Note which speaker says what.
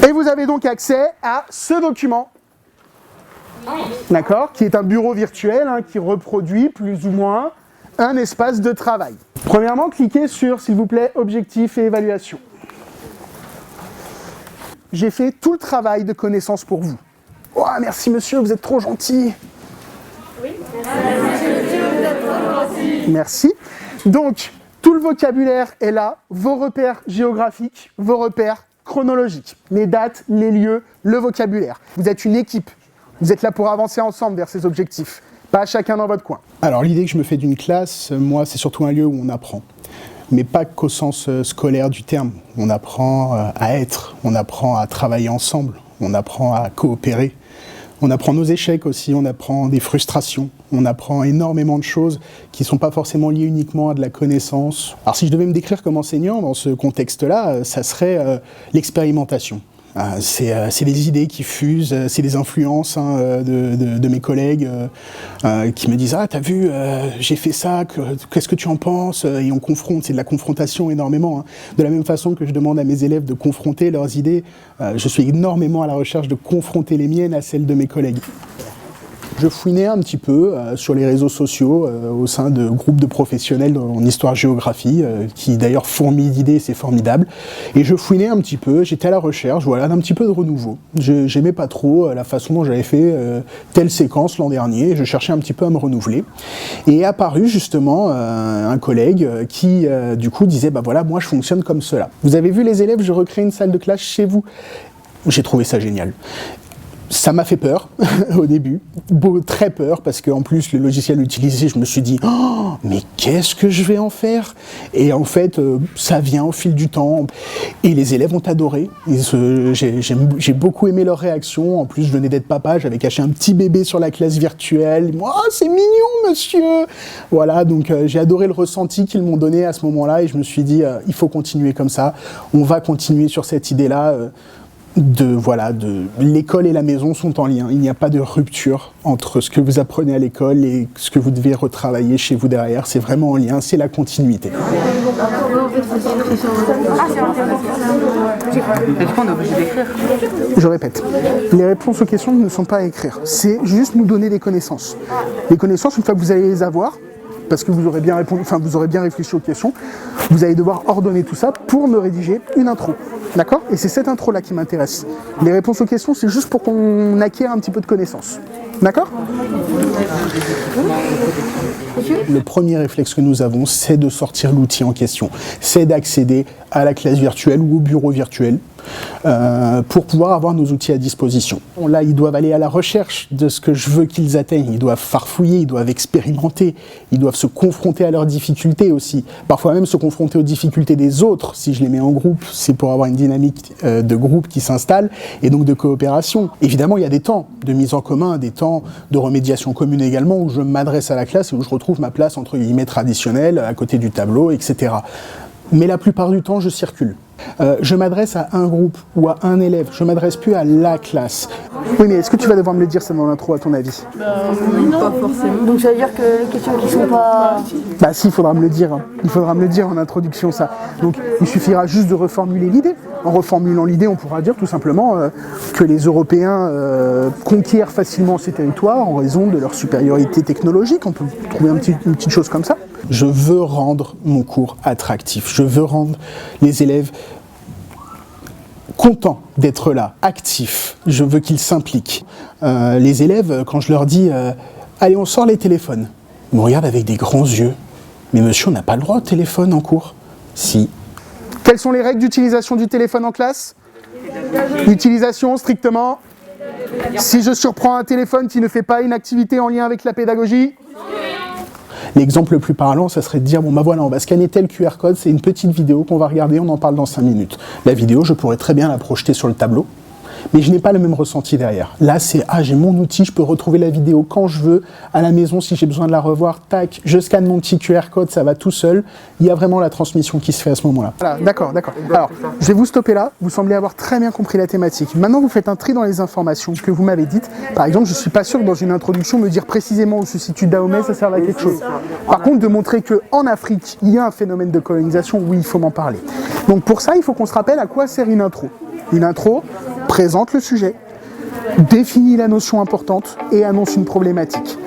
Speaker 1: Et vous avez donc accès à ce document, d'accord, qui est un bureau virtuel qui reproduit plus ou moins un espace de travail. Premièrement, cliquez sur, s'il vous plaît, objectifs et évaluation. J'ai fait tout le travail de connaissance pour vous. Oh, merci monsieur, vous êtes trop gentil. Oui. Merci. Donc, tout le vocabulaire est là, vos repères géographiques, vos repères chronologiques, les dates, les lieux, le vocabulaire. Vous êtes une équipe, vous êtes là pour avancer ensemble vers ces objectifs, pas chacun dans votre coin. Alors l'idée que je me fais d'une classe, moi c'est surtout un lieu où on apprend, mais pas qu'au sens scolaire du terme. On apprend à être, on apprend à travailler ensemble, on apprend à coopérer. On apprend nos échecs aussi, on apprend des frustrations, on apprend énormément de choses qui ne sont pas forcément liées uniquement à de la connaissance. Alors si je devais me décrire comme enseignant dans ce contexte-là, ça serait l'expérimentation. C'est des idées qui fusent, c'est des influences de mes collègues qui me disent « Ah, t'as vu, j'ai fait ça, qu'est-ce que tu en penses ?» Et on confronte, c'est de la confrontation énormément. De la même façon que je demande à mes élèves de confronter leurs idées, je suis énormément à la recherche de confronter les miennes à celles de mes collègues. Je fouinais un petit peu sur les réseaux sociaux au sein de groupes de professionnels en histoire-géographie qui d'ailleurs fourmillent d'idées, c'est formidable. Et je fouinais un petit peu, j'étais à la recherche d'un petit peu de renouveau. J'aimais pas trop la façon dont j'avais fait telle séquence l'an dernier, je cherchais un petit peu à me renouveler. Et est apparu justement un collègue qui du coup disait « Bah voilà, moi je fonctionne comme cela. Vous avez vu les élèves, je recrée une salle de classe chez vous. » J'ai trouvé ça génial. Ça m'a fait peur au début, très peur, parce qu'en plus le logiciel utilisé, je me suis dit oh, mais qu'est-ce que je vais en faire? Et en fait, ça vient au fil du temps. Et les élèves ont adoré. J'ai beaucoup aimé leur réaction. En plus, je venais d'être papa, j'avais caché un petit bébé sur la classe virtuelle. Moi, oh, c'est mignon, monsieur. Voilà, donc j'ai adoré le ressenti qu'ils m'ont donné à ce moment-là, et je me suis dit il faut continuer comme ça. On va continuer sur cette idée-là. L'école et la maison sont en lien. Il n'y a pas de rupture entre ce que vous apprenez à l'école et ce que vous devez retravailler chez vous derrière. C'est vraiment en lien, c'est la continuité. Je répète, les réponses aux questions ne sont pas à écrire. C'est juste nous donner des connaissances. Les connaissances, une fois que vous allez les avoir, parce que vous aurez bien répondu, enfin vous aurez bien réfléchi aux questions, vous allez devoir ordonner tout ça pour me rédiger une intro. D'accord? Et c'est cette intro-là qui m'intéresse. Les réponses aux questions, c'est juste pour qu'on acquiert un petit peu de connaissances. D'accord? Le premier réflexe que nous avons, c'est de sortir l'outil en question. C'est d'accéder à la classe virtuelle ou au bureau virtuel pour pouvoir avoir nos outils à disposition. Là, ils doivent aller à la recherche de ce que je veux qu'ils atteignent. Ils doivent farfouiller, ils doivent expérimenter, ils doivent se confronter à leurs difficultés aussi. Parfois même se confronter aux difficultés des autres. Si je les mets en groupe, c'est pour avoir une dynamique de groupe qui s'installe et donc de coopération. Évidemment, il y a des temps de mise en commun, des temps de remédiation commune également, où je m'adresse à la classe et où je retrouve ma place entre guillemets traditionnelle, à côté du tableau, etc. Mais la plupart du temps, je circule. Je m'adresse à un groupe ou à un élève, je ne m'adresse plus à la classe. Oui, mais est-ce que tu vas devoir me le dire ça dans l'intro à ton avis?
Speaker 2: Non, pas forcément. Donc ça veut dire que les questions qui sont pas...
Speaker 1: Bah si, il faudra me le dire. Il faudra me le dire en introduction, ça. Donc il suffira juste de reformuler l'idée. En reformulant l'idée, on pourra dire tout simplement que les Européens conquièrent facilement ces territoires en raison de leur supériorité technologique. On peut trouver une petite chose comme ça. Je veux rendre mon cours attractif. Je veux rendre les élèves contents d'être là, actifs. Je veux qu'ils s'impliquent. Les élèves, quand je leur dis « Allez, on sort les téléphones », ils me regardent avec des grands yeux. « Mais monsieur, on n'a pas le droit au téléphone en cours ». Si. Quelles sont les règles d'utilisation du téléphone en classe? Utilisation strictement. Si je surprends un téléphone qui ne fait pas une activité en lien avec la pédagogie. L'exemple le plus parlant, ça serait de dire, bon bah voilà, on va scanner tel QR code, c'est une petite vidéo qu'on va regarder, on en parle dans 5 minutes. La vidéo, je pourrais très bien la projeter sur le tableau, mais je n'ai pas le même ressenti derrière. Là, c'est, j'ai mon outil, je peux retrouver la vidéo quand je veux, à la maison, si j'ai besoin de la revoir, tac, je scanne mon petit QR code, ça va tout seul. Il y a vraiment la transmission qui se fait à ce moment-là. Voilà, d'accord. Alors, je vais vous stopper là. Vous semblez avoir très bien compris la thématique. Maintenant, vous faites un tri dans les informations que vous m'avez dites. Par exemple, je ne suis pas sûr que dans une introduction, me dire précisément où se situe Dahomey, ça serve à quelque chose. Par contre, de montrer qu'en Afrique, il y a un phénomène de colonisation, oui, il faut m'en parler. Donc pour ça, il faut qu'on se rappelle à quoi sert une intro. Une intro, présente le sujet, définit la notion importante et annonce une problématique.